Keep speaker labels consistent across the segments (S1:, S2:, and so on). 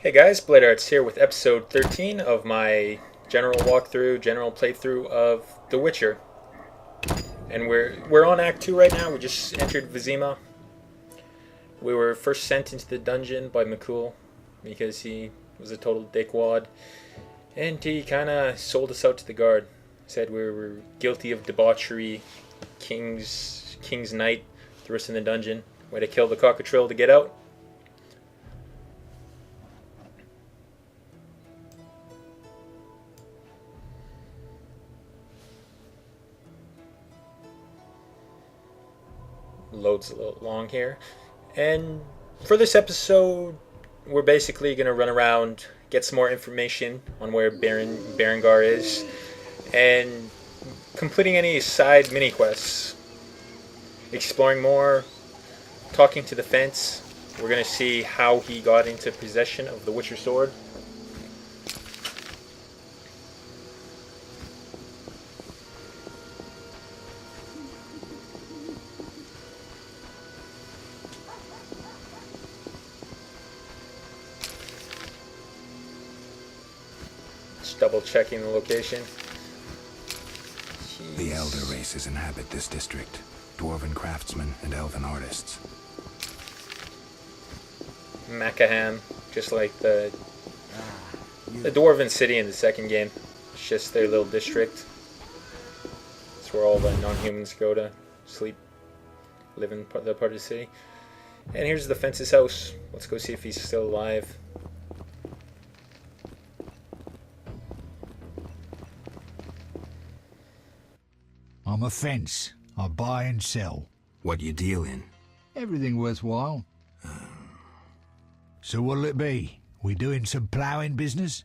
S1: Hey guys, bladearts here with episode 13 of my general playthrough of The Witcher. And we're on Act 2 right now. We just entered Vizima. We were first sent into the dungeon by McCool because he was a total dickwad. And he kinda sold us out to the guard. Said we were guilty of debauchery, King's Knight, threw us in the dungeon. We had to kill the cockatrill to get out. Loads a little long here. And for this episode, we're basically going to run around, get some more information on where Berengar is, and completing any side mini quests. Exploring more, talking to the fence. We're going to see how he got into possession of the Witcher sword. Double checking the location. Jeez.
S2: The elder races inhabit this district. Dwarven craftsmen and elven artists.
S1: Macaham, just like the dwarven city in the second game. It's just their little district. It's where all the non-humans go to sleep, live in the part of the city. And here's the fence's house. Let's go see if he's still alive.
S3: I'm a fence. I buy and sell.
S2: What you deal in?
S3: Everything worthwhile. So what'll it be? We doing some ploughing business?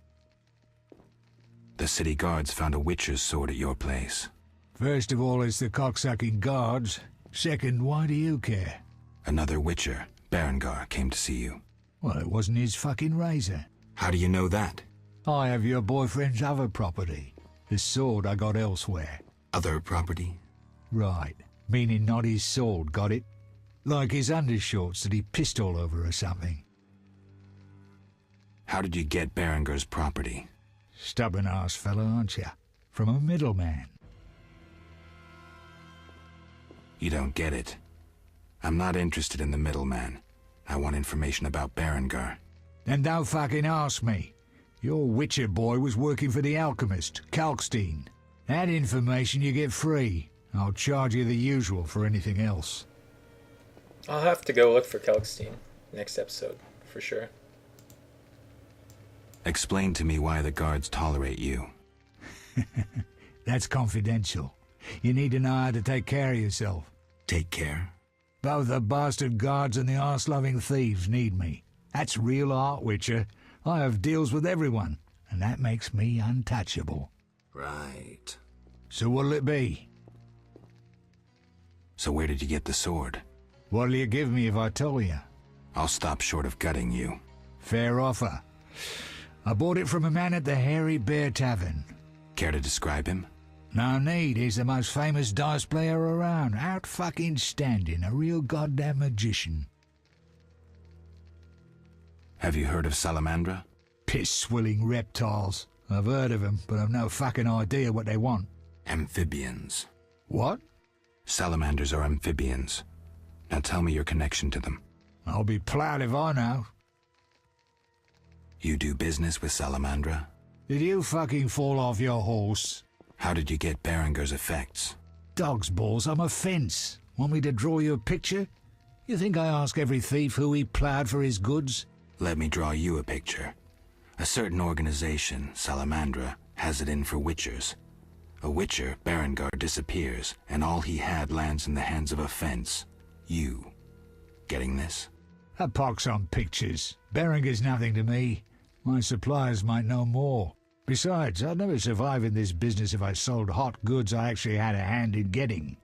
S2: The city guards found a witcher's sword at your place.
S3: First of all, it's the cocksucking guards. Second, why do you care?
S2: Another witcher, Berengar, came to see you.
S3: Well, it wasn't his fucking razor.
S2: How do you know that?
S3: I have your boyfriend's other property. The sword I got elsewhere.
S2: Other property?
S3: Right. Meaning not his sword, got it? Like his undershorts that he pissed all over or something.
S2: How did you get Berengar's property?
S3: Stubborn-ass fella, aren't you? From a middleman.
S2: You don't get it. I'm not interested in the middleman. I want information about Berengar.
S3: Then don't fucking ask me. Your Witcher boy was working for the alchemist, Kalkstein. That information you get free. I'll charge you the usual for anything else.
S1: I'll have to go look for Kalkstein next episode, for sure.
S2: Explain to me why the guards tolerate you.
S3: That's confidential. You need to know how to take care of yourself.
S2: Take care?
S3: Both the bastard guards and the arse-loving thieves need me. That's real art, Witcher. I have deals with everyone, and that makes me untouchable.
S2: Right.
S3: So what'll it be?
S2: So where did you get the sword?
S3: What'll you give me if I tell you?
S2: I'll stop short of gutting you.
S3: Fair offer. I bought it from a man at the Hairy Bear Tavern.
S2: Care to describe him?
S3: No need, he's the most famous dice player around. Out fucking standing, a real goddamn magician.
S2: Have you heard of Salamander?
S3: Piss-swilling reptiles. I've heard of them, but I've no fucking idea what they want.
S2: Amphibians.
S3: What?
S2: Salamanders are amphibians. Now tell me your connection to them.
S3: I'll be proud if I know.
S2: You do business with Salamandra?
S3: Did you fucking fall off your horse?
S2: How did you get Berengar's effects?
S3: Dog's balls, I'm a fence. Want me to draw you a picture? You think I ask every thief who he ploughed for his goods?
S2: Let me draw you a picture. A certain organization, Salamandra, has it in for witchers. A witcher, Berengar, disappears, and all he had lands in the hands of a fence. You. Getting this?
S3: A pox on pictures. Berengar's nothing to me. My suppliers might know more. Besides, I'd never survive in this business if I sold hot goods I actually had a hand in getting.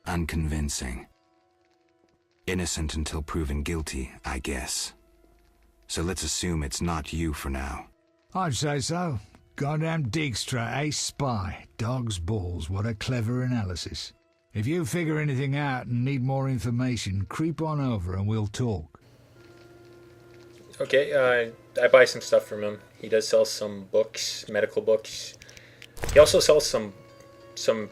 S2: Unconvincing. Innocent until proven guilty, I guess. So let's assume it's not you for now.
S3: I'd say so. Goddamn Dijkstra, ace spy. Dog's balls, what a clever analysis. If you figure anything out and need more information, creep on over and we'll talk.
S1: Okay, I buy some stuff from him. He does sell some books, medical books. He also sells some some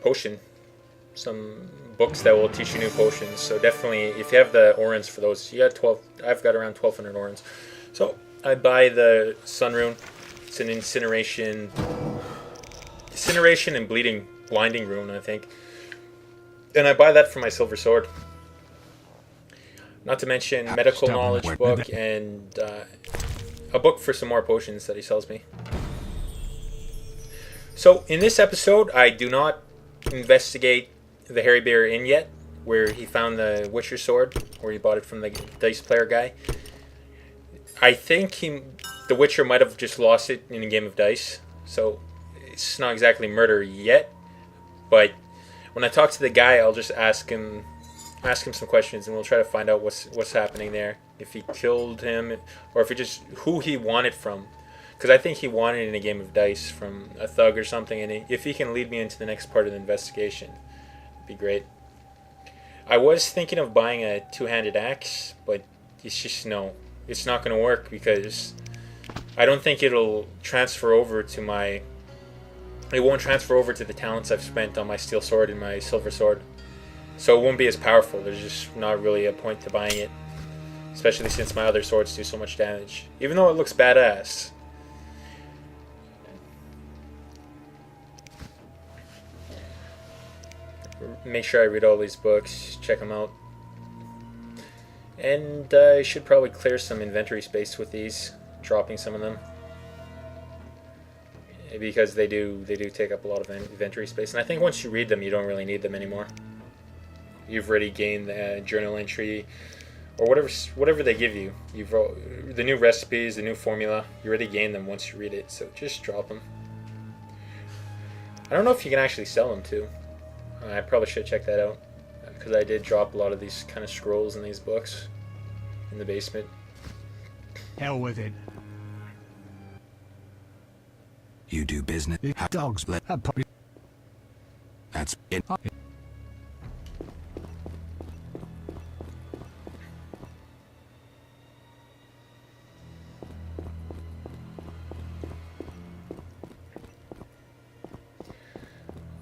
S1: books that will teach you new potions. So definitely, if you have the orans for those, you got 12. I've got around 1,200 orans. So I buy the Sun Rune. It's an incineration and blinding rune, I think. And I buy that for my silver sword. Not to mention medical knowledge book and a book for some more potions that he sells me. So in this episode, I do not investigate the Hairy Bear Inn yet, where he found the Witcher sword, where he bought it from the dice player guy. I think the Witcher might have just lost it in a game of dice, so it's not exactly murder yet. But when I talk to the guy, I'll just ask him some questions, and we'll try to find out what's happening there. If he killed him, or if it just who he won it from. Because I think he won it in a game of dice from a thug or something, and if he can lead me into the next part of the investigation, it'd be great. I was thinking of buying a two-handed axe, but it's just it's not going to work because I don't think it'll transfer over to my. It won't transfer over to the talents I've spent on my steel sword and my silver sword, so it won't be as powerful. There's just not really a point to buying it, especially since my other swords do so much damage, even though it looks badass. Make sure I read all these books, check them out. And I should probably clear some inventory space with these, dropping some of them. Because they do take up a lot of inventory space. And I think once you read them, you don't really need them anymore. You've already gained the journal entry, or whatever they give you. The new recipes, the new formula, you already gained them once you read it, so just drop them. I don't know if you can actually sell them too. I probably should check that out, because I did drop a lot of these kind of scrolls in these books in the basement.
S3: Hell with it.
S2: You do business.
S3: Dogs.
S2: That's it.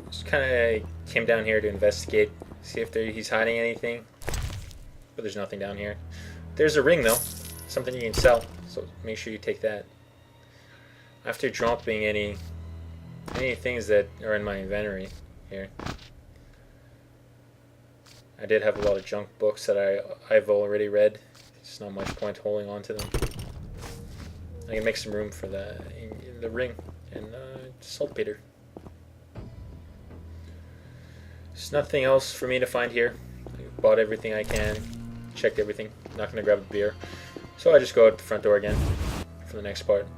S1: Just kind of came down here to investigate, see if he's hiding anything. But there's nothing down here. There's a ring though, something you can sell. So make sure you take that. After dropping any things that are in my inventory here, I did have a lot of junk books that I've already read. There's not much point holding on to them. I can make some room for the ring and saltpeter. There's nothing else for me to find here. I bought everything I can, checked everything. Not gonna grab a beer, so I just go out the front door again for the next part.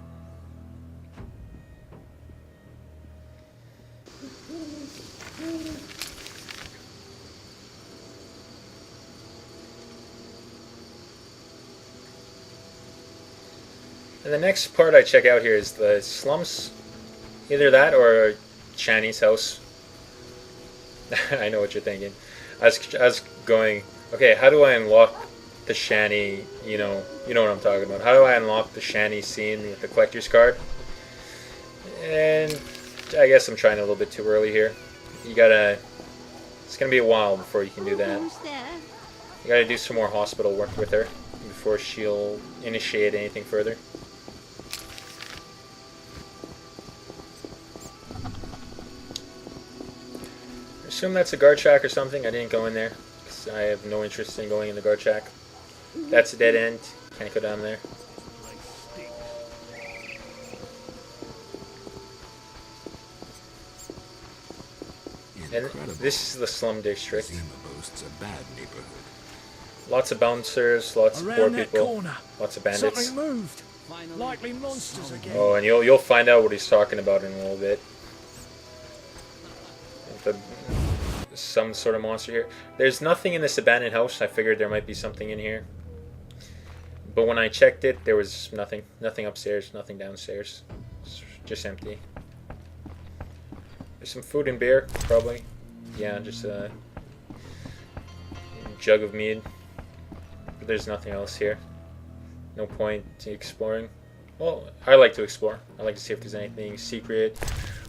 S1: And the next part I check out here is the slums. Either that or Shani's house. I know what you're thinking. I was going, okay, how do I unlock the Shani, you know what I'm talking about. How do I unlock the Shani scene with the collector's card? And I guess I'm trying a little bit too early here. It's gonna be a while before you can do that. You gotta do some more hospital work with her before she'll initiate anything further. I assume that's a guard shack or something. I didn't go in there because I have no interest in going in the guard shack. That's a dead end. Can't go down there. And this is the slum district.
S2: Boasts a bad neighborhood.
S1: Lots of bouncers, lots of poor people, lots of bandits.
S4: Something moved. Likely monsters again.
S1: Oh, and you'll find out what he's talking about in a little bit. Some sort of monster here. There's nothing in this abandoned house. I figured there might be something in here. But when I checked it, there was nothing. Nothing upstairs, nothing downstairs. It's just empty. There's some food and beer, probably. Yeah, just a jug of mead. But there's nothing else here. No point to exploring. Well, I like to explore. I like to see if there's anything secret,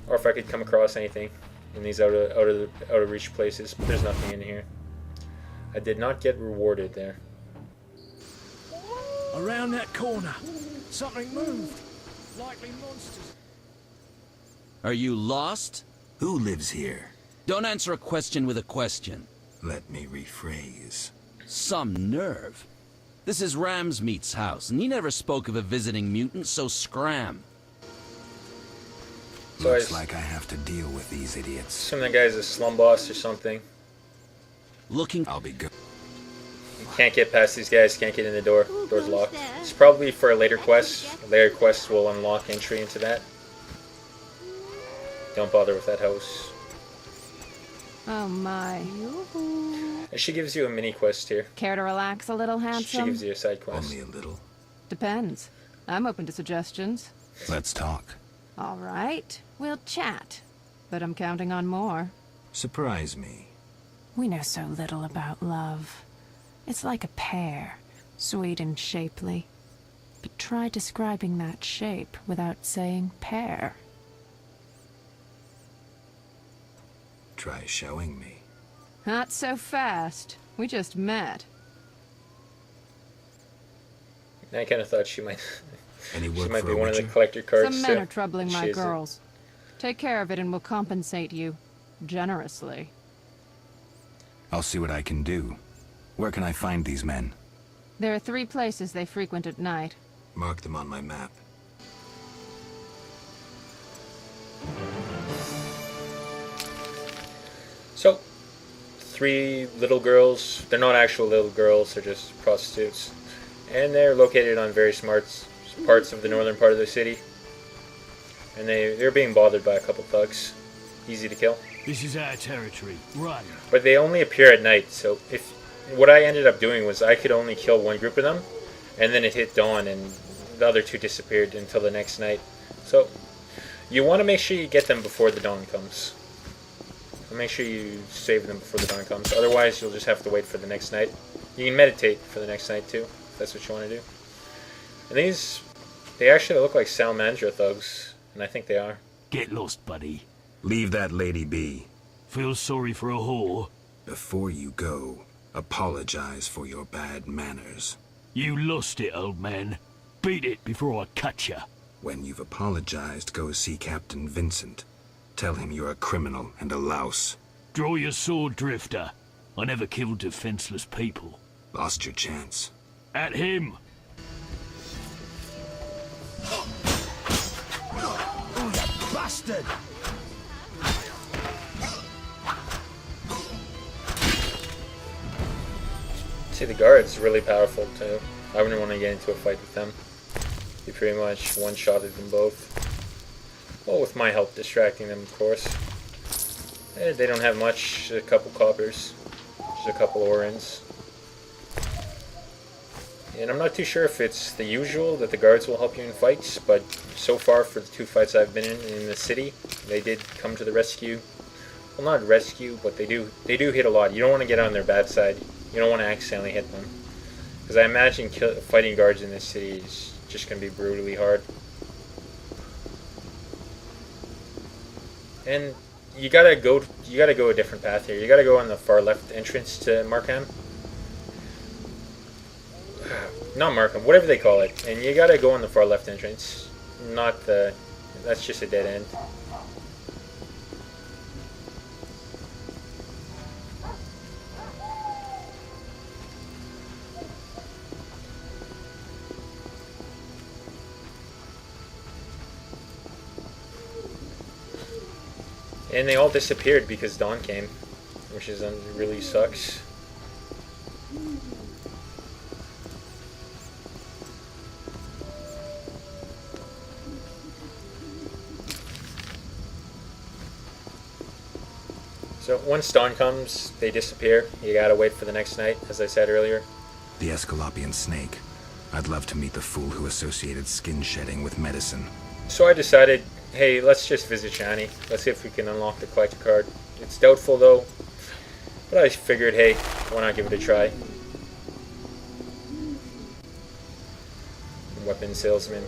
S1: or if I could come across anything in these out of reach places. But there's nothing in here. I did not get rewarded there.
S4: Around that corner. Something moved. Likely monsters.
S5: Are you lost?
S2: Who lives here?
S5: Don't answer a question with a question.
S2: Let me rephrase.
S5: Some nerve. This is Ramsmeat's house, and he never spoke of a visiting mutant, so scram.
S1: So
S2: Looks like I have to deal with these idiots.
S1: Assume that guy's a slum boss or something.
S5: Looking.
S2: I'll be good.
S1: Can't get past these guys, can't get in the door. Door's locked. It's probably for a later quest. Later quests will unlock entry into that. Don't bother with that house.
S6: Oh my.
S1: And she gives you a mini quest here.
S6: Care to relax a little,
S1: She
S6: handsome?
S1: gives you a side quest.
S2: Only a little.
S6: Depends. I'm open to suggestions.
S2: Let's talk.
S6: All right, we'll chat. But I'm counting on more.
S2: Surprise me.
S6: We know so little about love. It's like a pear, sweet and shapely. But try describing that shape without saying pear.
S2: Try showing me.
S6: Not so fast. We just met.
S1: I kind of thought she might.
S2: Any
S1: She
S2: work
S1: might
S2: for
S1: be
S2: a
S1: one of the
S2: witcher?
S1: collector cards.
S6: Some men
S1: too.
S6: are troubling my
S1: She is
S6: girls. Take care of it and we'll compensate you. Generously.
S2: I'll see what I can do. Where can I find these men?
S6: There are 3 places they frequent at night.
S2: Mark them on my map.
S1: So, 3 little girls. They're not actual little girls. They're just prostitutes, and they're located on very smart parts of the northern part of the city. And they're being bothered by a couple thugs. Easy to kill.
S4: This is our territory. Run.
S1: But they only appear at night, so if what I ended up doing was I could only kill one group of them, and then it hit dawn and the other 2 disappeared until the next night. So you want to make sure you get them before the dawn comes. Make sure you save them before the dawn comes, otherwise you'll just have to wait for the next night. You can meditate for the next night too, if that's what you want to do. And these, they actually look like Salamander thugs, and I think they are.
S4: Get lost, buddy.
S2: Leave that lady be.
S4: Feel sorry for a whore?
S2: Before you go, apologize for your bad manners.
S4: You lost it, old man. Beat it before I cut ya.
S2: When you've apologized, go see Captain Vincent. Tell him you're a criminal and a louse.
S4: Draw your sword, Drifter. I never killed defenseless people.
S2: Lost your chance.
S4: At him! Oh, you bastard!
S1: See, the guard's really powerful too. I wouldn't want to get into a fight with them. You pretty much one-shotted them both. Well, with my help distracting them, of course. They don't have much, a couple coppers, just a couple orans. And I'm not too sure if it's the usual that the guards will help you in fights, but so far for the 2 fights I've been in the city, they did come to the rescue. Well, not rescue, but they do hit a lot. You don't want to get on their bad side. You don't want to accidentally hit them. Because I imagine fighting guards in this city is just going to be brutally hard. And you gotta go a different path here. You gotta go on the far left entrance to Markham. Not Markham, whatever they call it. And you gotta go on the far left entrance. Not the... That's just a dead end. And they all disappeared because dawn came, which is really sucks. So once dawn comes, they disappear. You gotta wait for the next night, as I said earlier.
S2: The Escalopian snake. I'd love to meet the fool who associated skin shedding with medicine.
S1: So I decided, hey, let's just visit Shani. Let's see if we can unlock the collector card. It's doubtful though, but I figured, hey, why not give it a try? weapon salesman.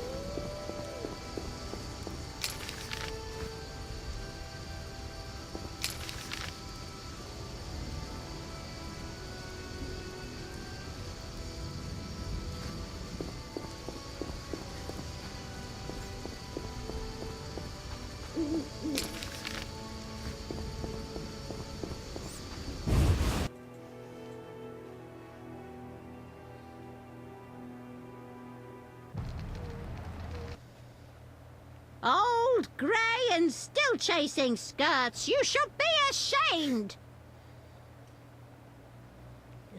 S7: Old, grey, and still chasing skirts. You should be ashamed.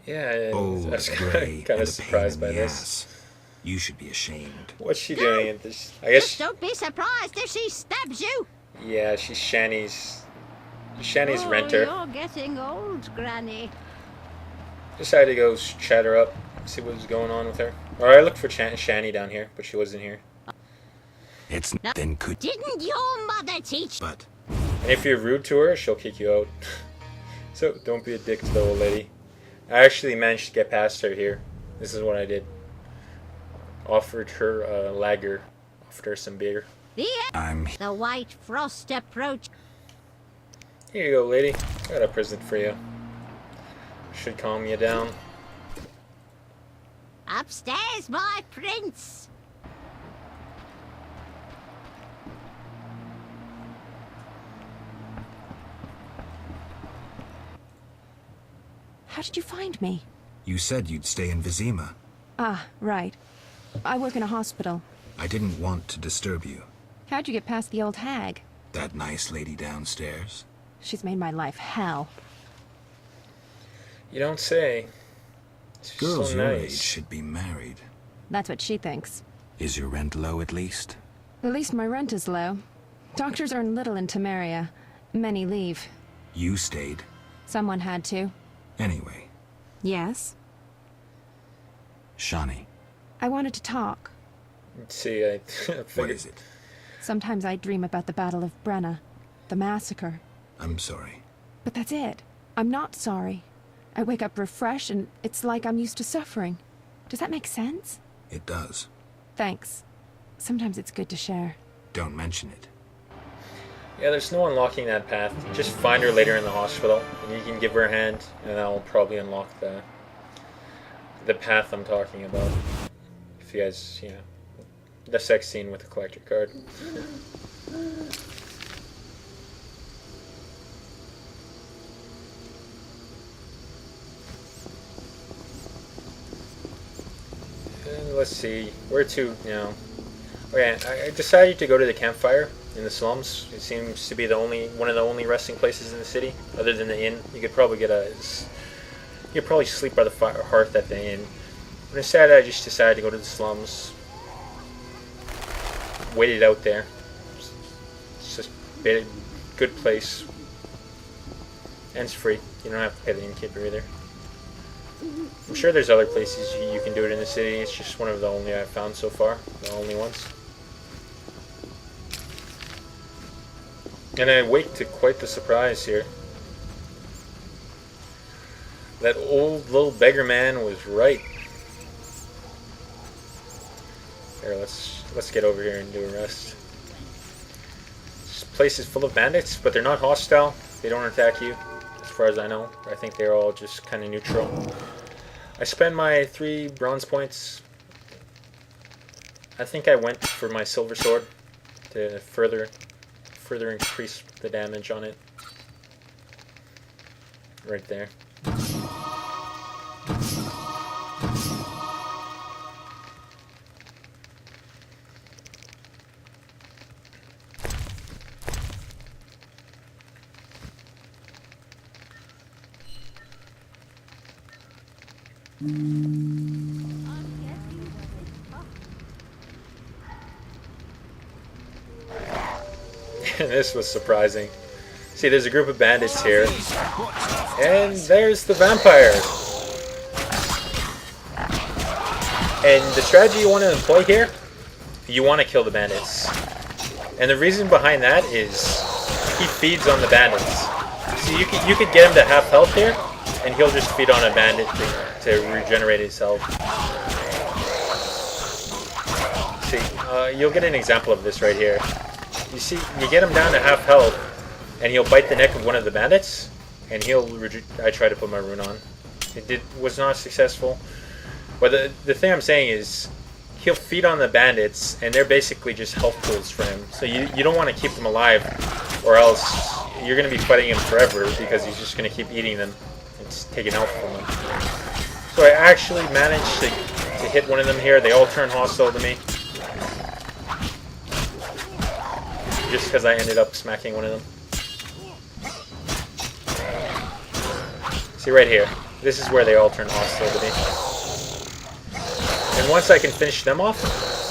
S1: Yeah,
S2: Old,
S1: I was
S2: gray,
S1: kind
S2: and
S1: of
S2: a pain
S1: surprised
S2: in
S1: by
S2: the
S1: this.
S2: ass. You should be ashamed.
S1: What's she doing at this? I guess.
S7: Just don't be surprised if she stabs you.
S1: Yeah, she's Shanny's
S7: Oh,
S1: renter.
S7: You're getting old, Granny.
S1: Decided to go chat her up, see what was going on with her. Or I looked for Shanny down here, but she wasn't here.
S2: It's then could.
S7: Didn't your mother teach?
S2: But
S1: And if you're rude to her, she'll kick you out. So don't be a dick to the old lady. I actually managed to get past her here. This is what I did. Offered her a lager. Offered her some beer.
S7: The white frost approach.
S1: Here you go, lady. Got a present for you. Should calm you down.
S7: Upstairs, my prince.
S6: How did you find me?
S2: you said you'd stay in Vizima.
S6: Ah, right. I work in a hospital.
S2: I didn't want to disturb you.
S6: How'd you get past the old hag?
S2: That nice lady downstairs.
S6: She's made my life hell.
S1: You don't say. She's
S2: Girls
S1: so
S2: your
S1: nice.
S2: age should be married.
S6: That's what she thinks.
S2: Is your rent low at least?
S6: At least my rent is low. Doctors earn little in Temeria. Many leave.
S2: You stayed.
S6: Someone had to.
S2: Anyway,
S6: Yes?
S2: Shani,
S6: I wanted to talk.
S1: See, I
S2: what
S1: figured.
S2: is it?
S6: Sometimes I dream about the Battle of Brenna. The massacre.
S2: I'm sorry.
S6: But that's it. I'm not sorry. I wake up refreshed and it's like I'm used to suffering. Does that make sense?
S2: It does.
S6: Thanks. Sometimes it's good to share.
S2: Don't mention it.
S1: Yeah, there's no unlocking that path. Just find her later in the hospital, and you can give her a hand, and that'll probably unlock the path I'm talking about. If you guys, you know, the sex scene with the collector card. And let's see, where to now? Oh yeah, I decided to go to the campfire in the slums. It seems to be one of the only resting places in the city, other than the inn. You could probably sleep by the hearth at the inn. But instead, I just decided to go to the slums. Waited out there. It's just a good place. And it's free. You don't have to pay the innkeeper either. I'm sure there's other places you can do it in the city. It's just one of the only I've found so far. The only ones. And I wake to quite the surprise here. That old little beggar man was right. Here, let's get over here and do a rest. This place is full of bandits, but they're not hostile. They don't attack you, as far as I know. I think they're all just kind of neutral. I spent my 3 bronze points. I think I went for my silver sword to further increase the damage on it. Right there. This was surprising. See, there's a group of bandits here. And there's the vampire. And the strategy you want to employ here, you want to kill the bandits. And the reason behind that is he feeds on the bandits. So you could get him to half health here, and he'll just feed on a bandit to regenerate himself. You'll get an example of this right here. You see, you get him down to half health, and he'll bite the neck of one of the bandits, and I try to put my rune on. Was not successful. But the thing I'm saying is, he'll feed on the bandits, and they're basically just health pools for him. So you don't want to keep them alive, or else you're going to be fighting him forever, because he's just going to keep eating them and taking health from them. So I actually managed to hit one of them here. They all turn hostile to me. Just because I ended up smacking one of them. See right here. This is where they all turn hostile to me. And once I can finish them off,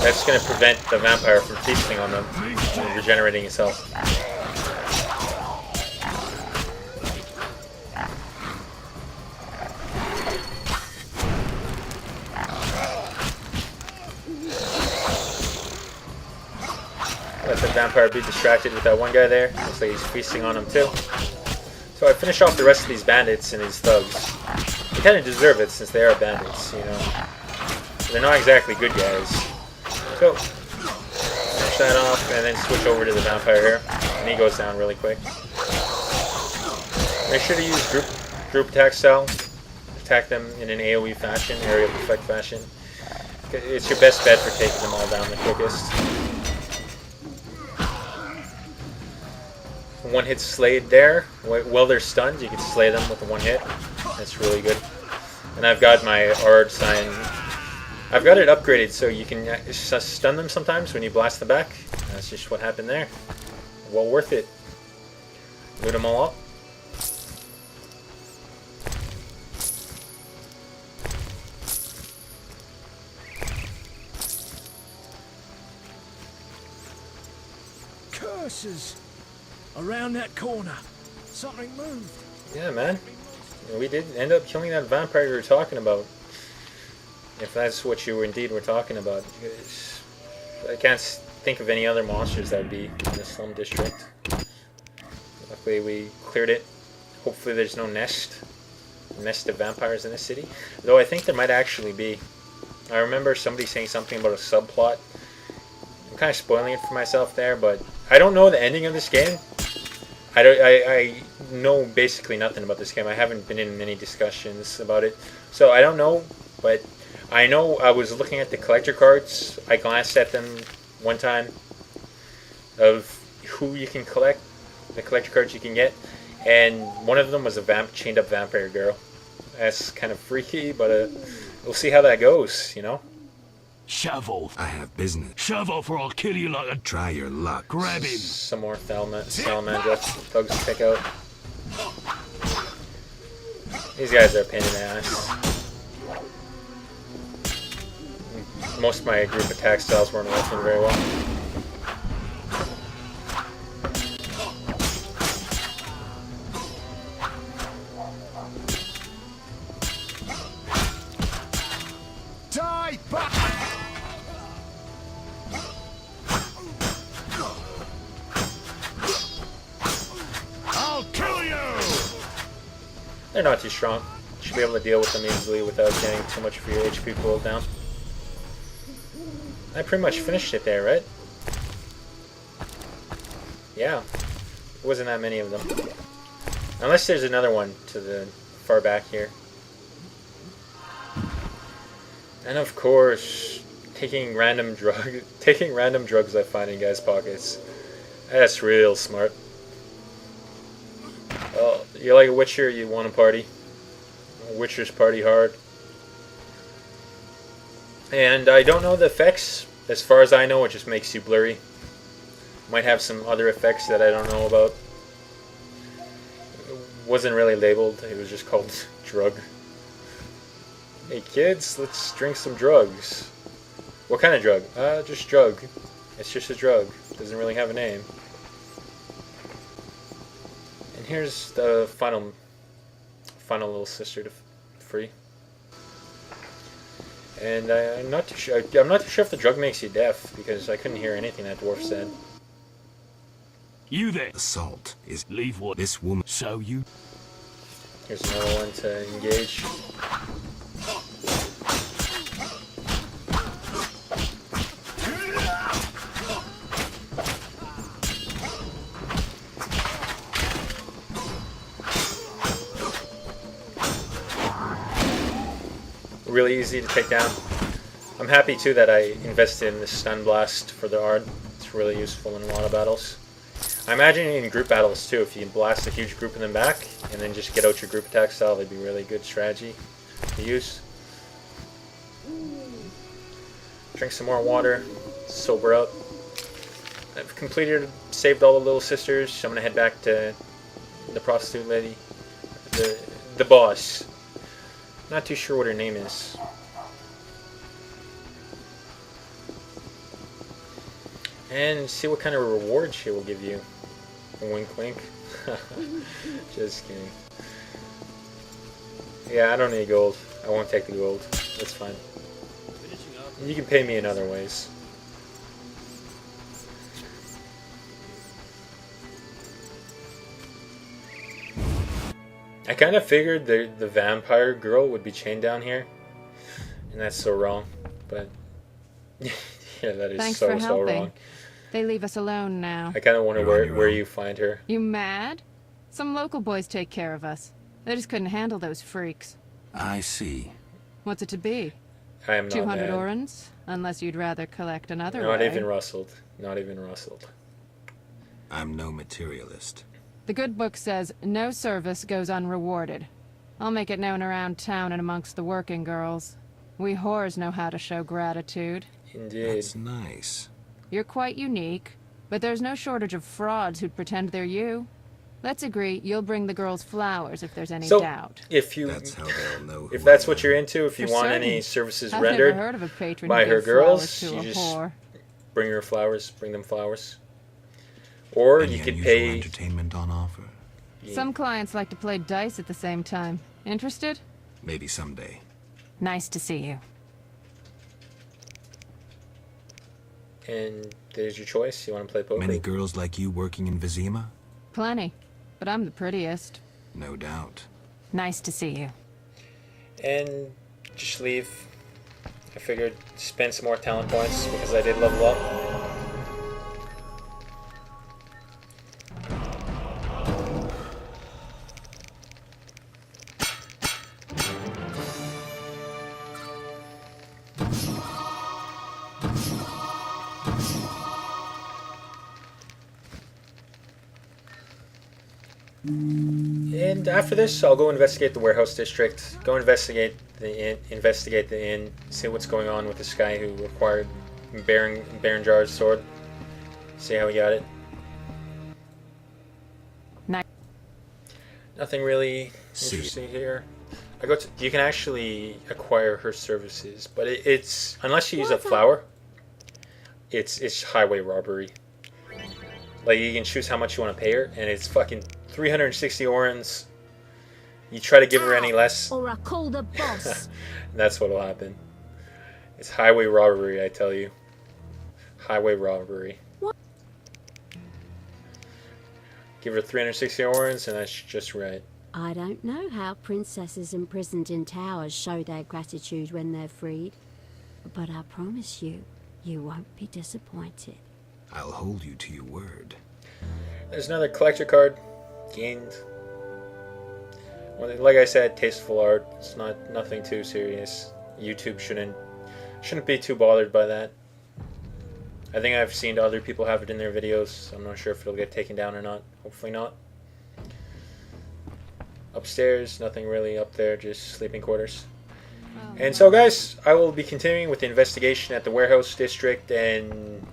S1: that's going to prevent the vampire from feasting on them and regenerating his health. Let the vampire be distracted with that one guy there. Looks like he's feasting on him too. So I finish off the rest of these bandits and these thugs. They kind of deserve it since they are bandits, you know. They're not exactly good guys. So, finish that off and then switch over to the vampire here. And he goes down really quick. Make sure to use group attack style. Attack them in an AoE fashion, area of effect fashion. It's your best bet for taking them all down the quickest. One hit slayed there. While they're stunned, you can slay them with a one hit. That's really good. And I've got my Ard sign. I've got it upgraded so you can stun them sometimes when you blast the back. That's just what happened there. Well worth it. Loot them all up.
S4: Curses! Around that corner, something moved.
S1: Yeah, man. We did end up killing that vampire you were talking about. If that's what you indeed were talking about. I can't think of any other monsters that would be in the slum district. Luckily we cleared it. Hopefully there's no nest of vampires in the city. Though I think there might actually be. I remember somebody saying something about a subplot. I'm kind of spoiling it for myself there, but I don't know the ending of this game. I know basically nothing about this game. I haven't been in many discussions about it. So I don't know, but I know I was looking at the collector cards. I glanced at them one time of who you can collect, the collector cards you can get, and one of them was a chained up vampire girl. That's kind of freaky, but we'll see how that goes, you know?
S8: Shovel.
S2: I have business.
S8: Shovel, for I'll kill you like a...
S2: Try your luck.
S8: Grab him.
S1: Some more Salamander thugs to pick out. These guys are a pain in the ass. Most of my group attack styles weren't working very well.
S3: Die back!
S8: I'll kill you!
S1: They're not too strong. You should be able to deal with them easily without getting too much of your HP pulled down. I pretty much finished it there, right? Yeah. There wasn't that many of them. Unless there's another one to the far back here. And of course, taking random drugs I find in guys' pockets. That's real smart. Well, you're like a Witcher, you want to party. Witchers party hard. And I don't know the effects. As far as I know, it just makes you blurry. Might have some other effects that I don't know about. It wasn't really labeled. It was just called drug. Hey kids, let's drink some drugs. What kind of drug? Just drug. It's just a drug. Doesn't really have a name. And here's the final little sister to free. And I'm not too sure. I'm not too sure if the drug makes you deaf because I couldn't hear anything that dwarf said.
S8: You there.
S2: Assault is
S8: Leave what?
S2: this woman.
S8: So you...
S1: Here's another one to engage. really easy to take down. I'm happy too that I invested in this stun blast for the art. It's really useful in a lot of battles. I imagine in group battles too, if you can blast a huge group in the back and then just get out your group attack style, that'd be a really good strategy to use. Drink some more water, sober up. I've saved all the little sisters. I'm gonna head back to the prostitute lady, the boss. Not too sure what her name is. And see what kind of reward she will give you. Wink wink. Just kidding. Yeah, I don't need gold. I won't take the gold. That's fine. You can pay me in other ways. I kind of figured the vampire girl would be chained down here. And that's so wrong. But yeah, that is
S6: Thanks for
S1: so
S6: helping.
S1: wrong.
S6: They leave us alone now.
S1: I kind of wonder where you find her.
S6: You mad? Some local boys take care of us. They just couldn't handle those freaks.
S2: I see.
S6: What's it to be?
S1: I am not
S6: 200
S1: mad.
S6: orens? Unless you'd rather collect another
S1: Not
S6: way.
S1: even rustled. Not even rustled.
S2: I'm no materialist.
S6: The good book says no service goes unrewarded. I'll make it known around town and amongst the working girls. We whores know how to show gratitude.
S1: Indeed.
S2: That's nice.
S6: You're quite unique, but there's no shortage of frauds who'd pretend they're you. Let's agree you'll bring the girls flowers if there's any doubt.
S1: If you,
S2: That's how they'll know.
S1: if that's what you're into, if you
S6: For
S1: want
S6: certain.
S1: any services
S6: I've
S1: rendered
S6: never heard of a patron
S1: by
S6: who
S1: her
S6: gave
S1: girls,
S6: flowers to
S1: you
S6: a
S1: just
S6: whore.
S1: bring her flowers, bring them flowers. Or
S2: Any
S1: you could
S2: unusual
S1: pay.
S2: entertainment on offer.
S6: Some clients like to play dice at the same time. Interested?
S2: Maybe someday.
S6: Nice to see you.
S1: And there's your choice. You want to play poker?
S2: Many girls like you working in Vizima?
S6: Plenty. But I'm the prettiest.
S2: No doubt.
S6: Nice to see you.
S1: And just leave. I figured spend some more talent points because I did level up. And after this, I'll go investigate the warehouse district. Go investigate the inn. See what's going on with this guy who acquired Baron Jar's sword. See how he got it.
S6: Nice.
S1: Nothing really interesting here. You can actually acquire her services, but it's unless you use a flower, it's highway robbery. Like, you can choose how much you want to pay her, and it's fucking 360 orens. You try to give her any less,
S7: Or I'll call the boss.
S1: that's what'll happen. It's highway robbery, I tell you. Highway robbery.
S7: What?
S1: Give her 360 orens, and that's just right.
S7: I don't know how princesses imprisoned in towers show their gratitude when they're freed. But I promise you, you won't be disappointed.
S2: I'll hold you to your word.
S1: There's another collector card gained. Well, like I said, tasteful art. It's nothing too serious. YouTube shouldn't be too bothered by that. I think I've seen other people have it in their videos. I'm not sure if it'll get taken down or not. Hopefully not. Upstairs, nothing really up there, just sleeping quarters. And so, guys, I will be continuing with the investigation at the warehouse district and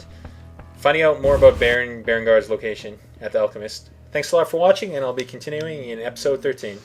S1: finding out more about Berengard's location at the Alchemist. Thanks a lot for watching, and I'll be continuing in episode 13.